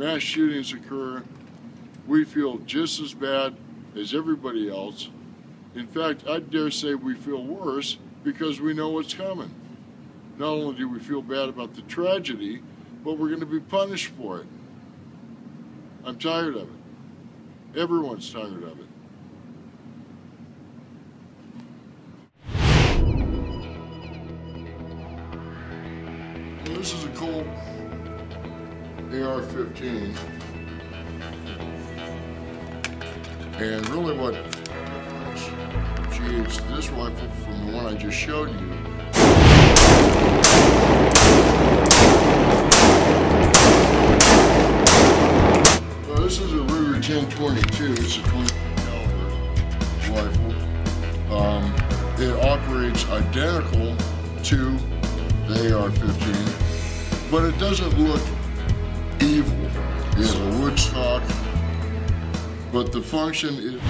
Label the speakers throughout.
Speaker 1: mass shootings occur, we feel just as bad as everybody else. In fact, I dare say we feel worse because we know what's coming. Not only do we feel bad about the tragedy, but we're going to be punished for it. I'm tired of it. Everyone's tired of it. Well, this is a Colt AR-15. And really what differentiates this rifle from the one I just showed you this is a Ruger 1022. It's a 20 caliber rifle. It operates identical to the AR-15, but it doesn't look evil. It has a wood stock, but the function is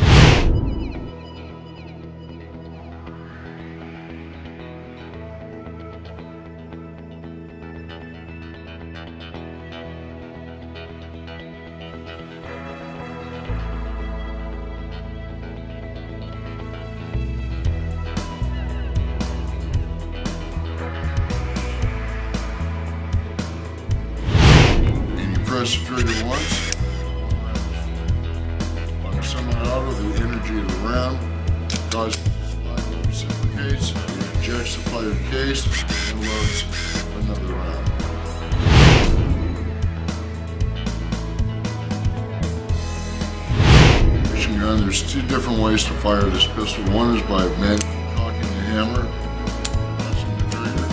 Speaker 1: press the trigger once, let someone out of the energy of the round, causes the spine reciprocates, it ejects the fired case, and loads another round. Pushing gun, there's two different ways to fire this pistol. One is by manually cocking the hammer, pressing the trigger,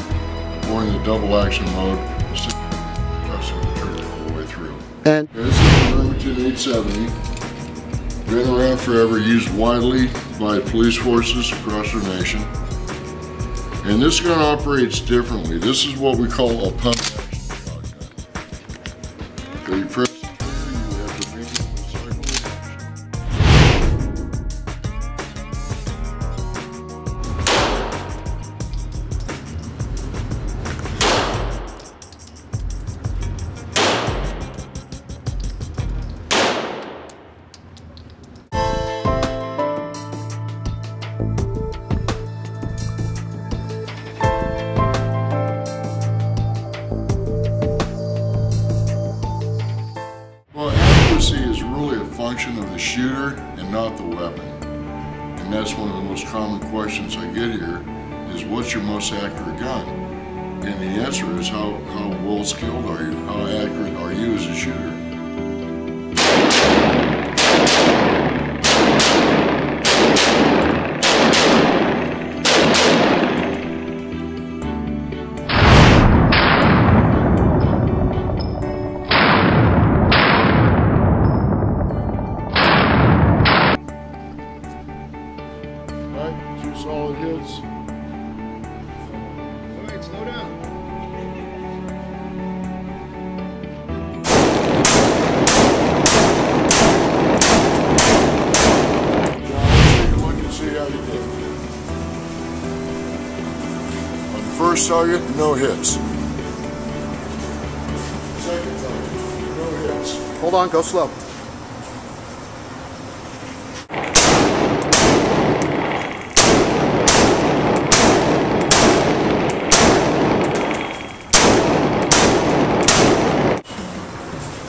Speaker 1: or in the double action mode, pressing the trigger all the way through.
Speaker 2: And
Speaker 1: this is the Remington 870. Been around forever, used widely by police forces across our nation. And this gun operates differently. This is what we call a pump action shotgun. So you press the trigger, you have to manually cycle is really a function of the shooter and not the weapon. And that's one of the most common questions I get here is, what's your most accurate gun? And the answer is, how well skilled are you? How accurate are you as a shooter? Two solid hits.
Speaker 3: Alright, slow down.
Speaker 1: Now let's take a look and see how you did. On the first target, no hits. Second target, no hits.
Speaker 2: hold on, go slow.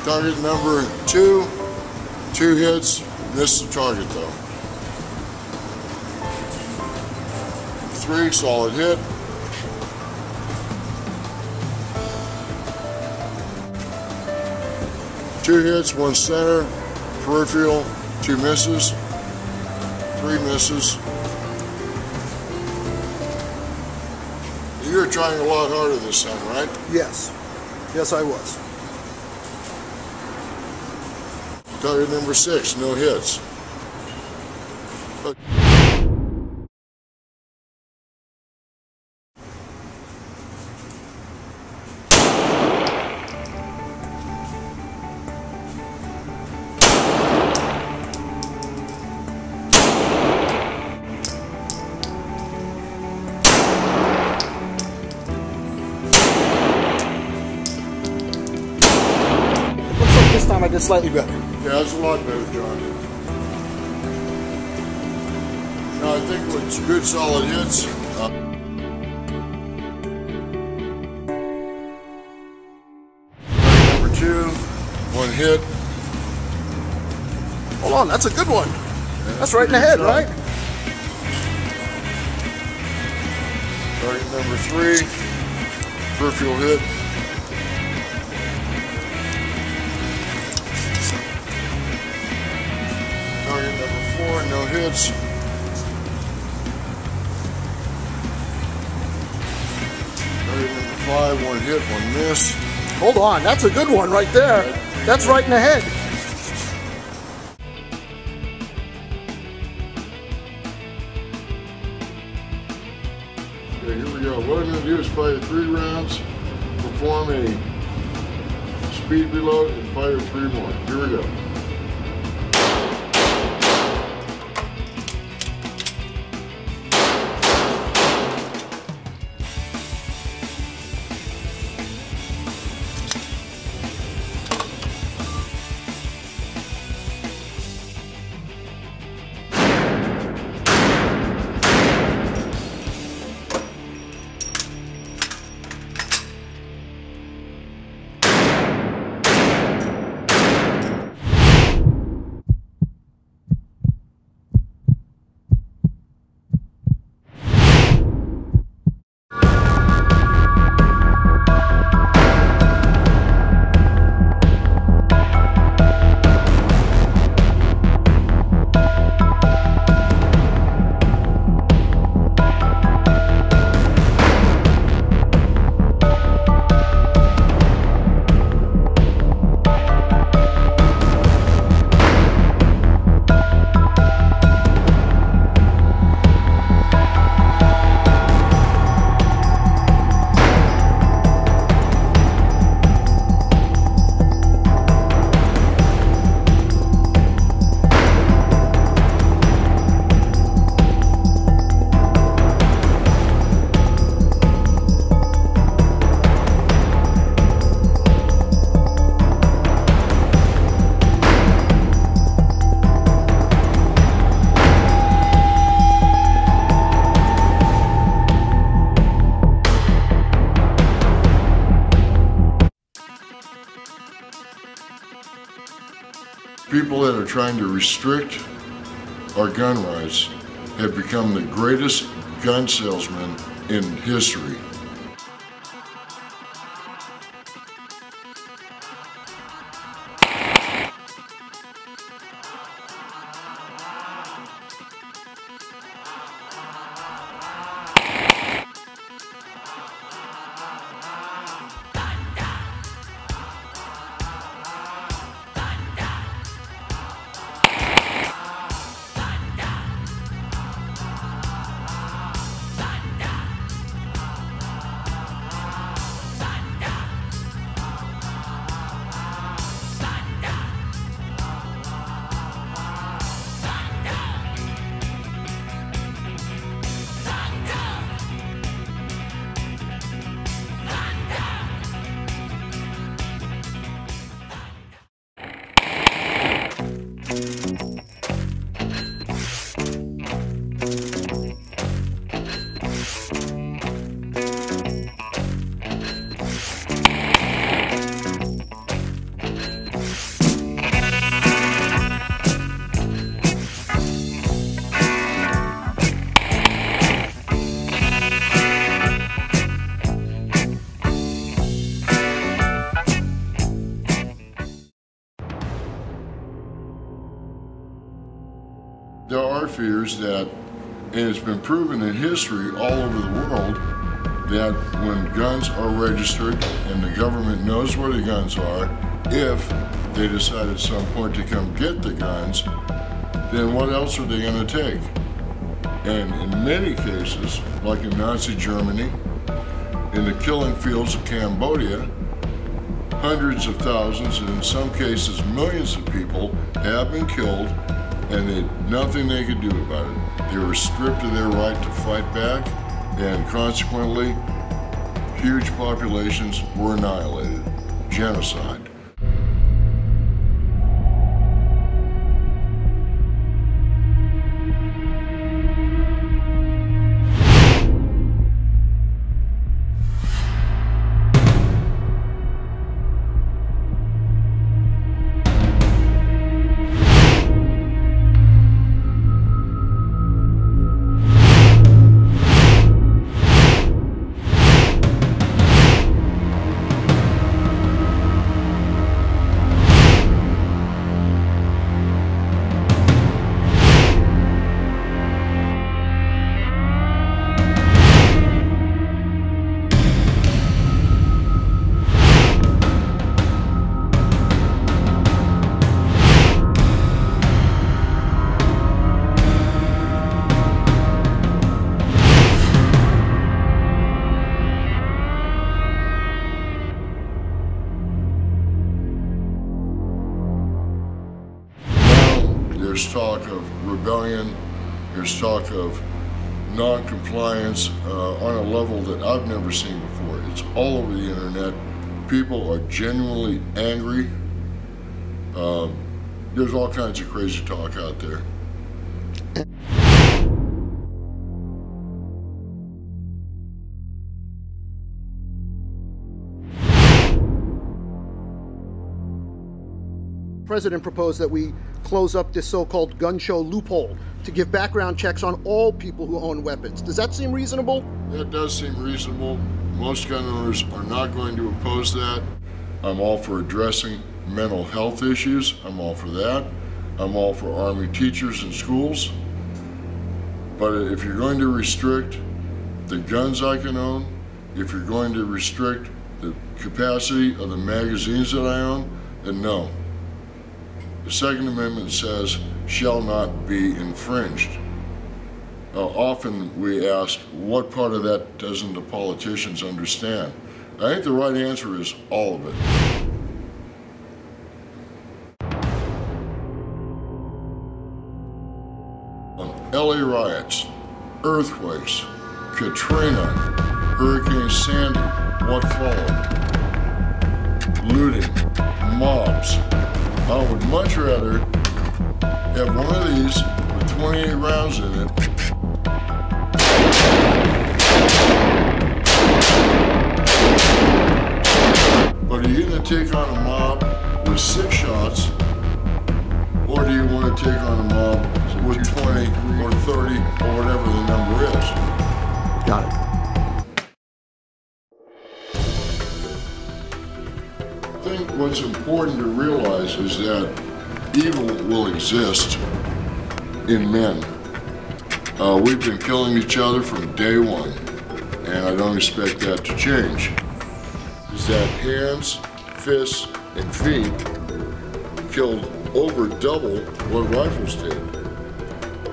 Speaker 1: Target number 2, 2 hits, missed the target though. 3, solid hit. 2 hits, 1 center, peripheral, 2 misses, 3 misses. You were trying a lot harder this time, right?
Speaker 2: Yes. Yes, I was.
Speaker 1: Target number 6, no hits.
Speaker 2: like it slightly better.
Speaker 1: Yeah, it's a lot better, John. No, I think it's good, solid hits. Number 2, 1 hit.
Speaker 2: Hold on, that's a good one. That's right in the head, right?
Speaker 1: Target number 3, peripheral hit. Target number 4, no hits. Target number 5, 1 hit, 1 miss.
Speaker 2: Hold on, that's a good one right there. That's right in the head.
Speaker 1: Okay, here we go. What I'm going to do is fire 3 rounds, perform a speed reload, and fire 3 more. Here we go. People that are trying to restrict our gun rights have become the greatest gun salesmen in history. There are fears that, and it's been proven in history all over the world, that when guns are registered and the government knows where the guns are, if they decide at some point to come get the guns, then what else are they going to take? And in many cases, like in Nazi Germany, in the killing fields of Cambodia, hundreds of thousands, and in some cases millions of people have been killed, and nothing they could do about it. They were stripped of their right to fight back, and consequently, huge populations were annihilated. Genocide. rebellion. There's talk of non-compliance on a level that I've never seen before. It's all over the internet. People are genuinely angry. There's all kinds of crazy talk out there.
Speaker 2: The president proposed that we close up this so-called gun show loophole to give background checks on all people who own weapons. Does that seem reasonable?
Speaker 1: That does seem reasonable. Most gun owners are not going to oppose that. I'm all for addressing mental health issues. I'm all for that. I'm all for Army teachers in schools. But if you're going to restrict the guns I can own, if you're going to restrict the capacity of the magazines that I own, then no. The Second Amendment says, shall not be infringed. Often we ask, what part of that doesn't the politicians understand? I think the right answer is all of it. LA riots, earthquakes, Katrina, Hurricane Sandy, what followed? Looting, mobs. I would much rather have one of these with 28 rounds in it but are you going to take on a mob with 6 shots, or do you want to take on a mob with 20 or 30 or whatever the number is?
Speaker 2: Got it.
Speaker 1: I think what's important to realize is that evil will exist in men. We've been killing each other from day one, and I don't expect that to change. Is that hands, fists, and feet killed over double what rifles did.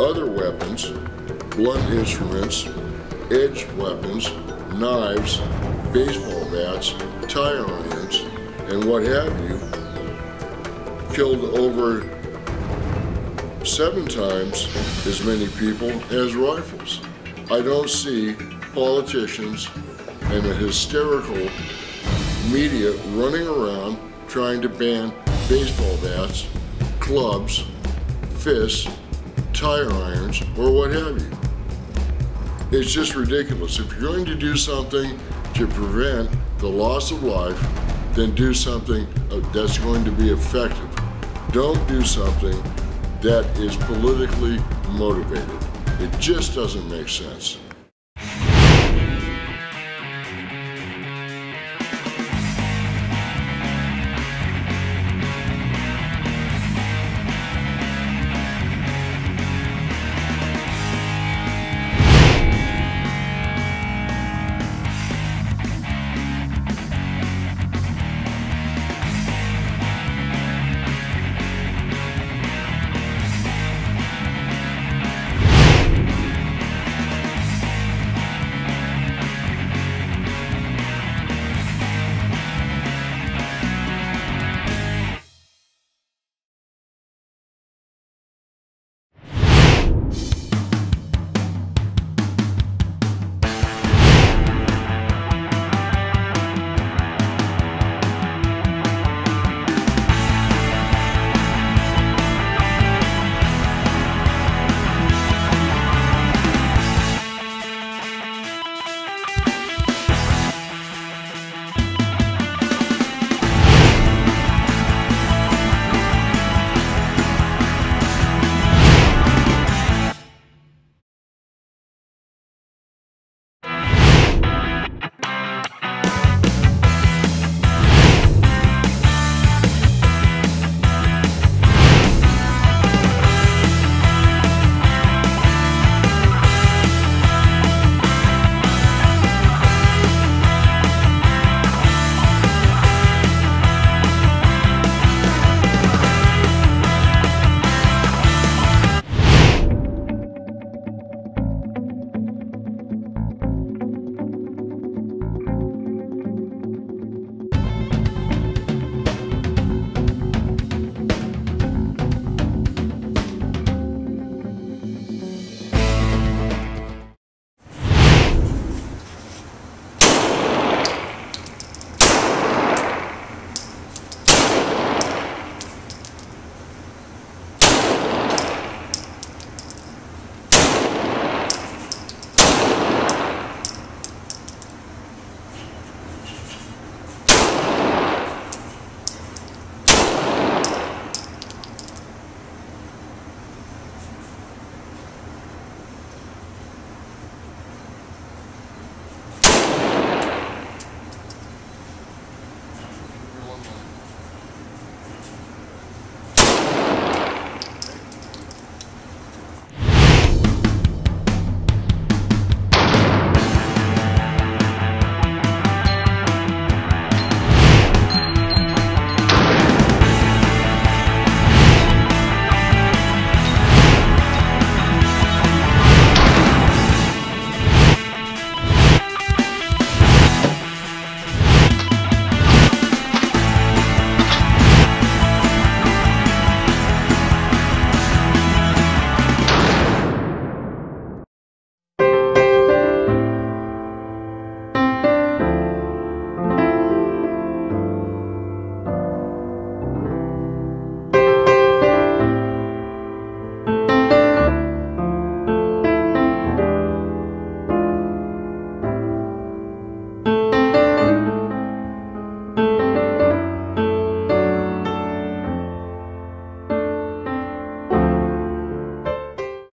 Speaker 1: Other weapons, blunt instruments, edged weapons, knives, baseball bats, tire irons, and what have you, killed over 7 times as many people as rifles. I don't see politicians and the hysterical media running around trying to ban baseball bats, clubs, fists, tire irons, or what have you. It's just ridiculous. If you're going to do something to prevent the loss of life, then do something that's going to be effective. Don't do something that is politically motivated. It just doesn't make sense.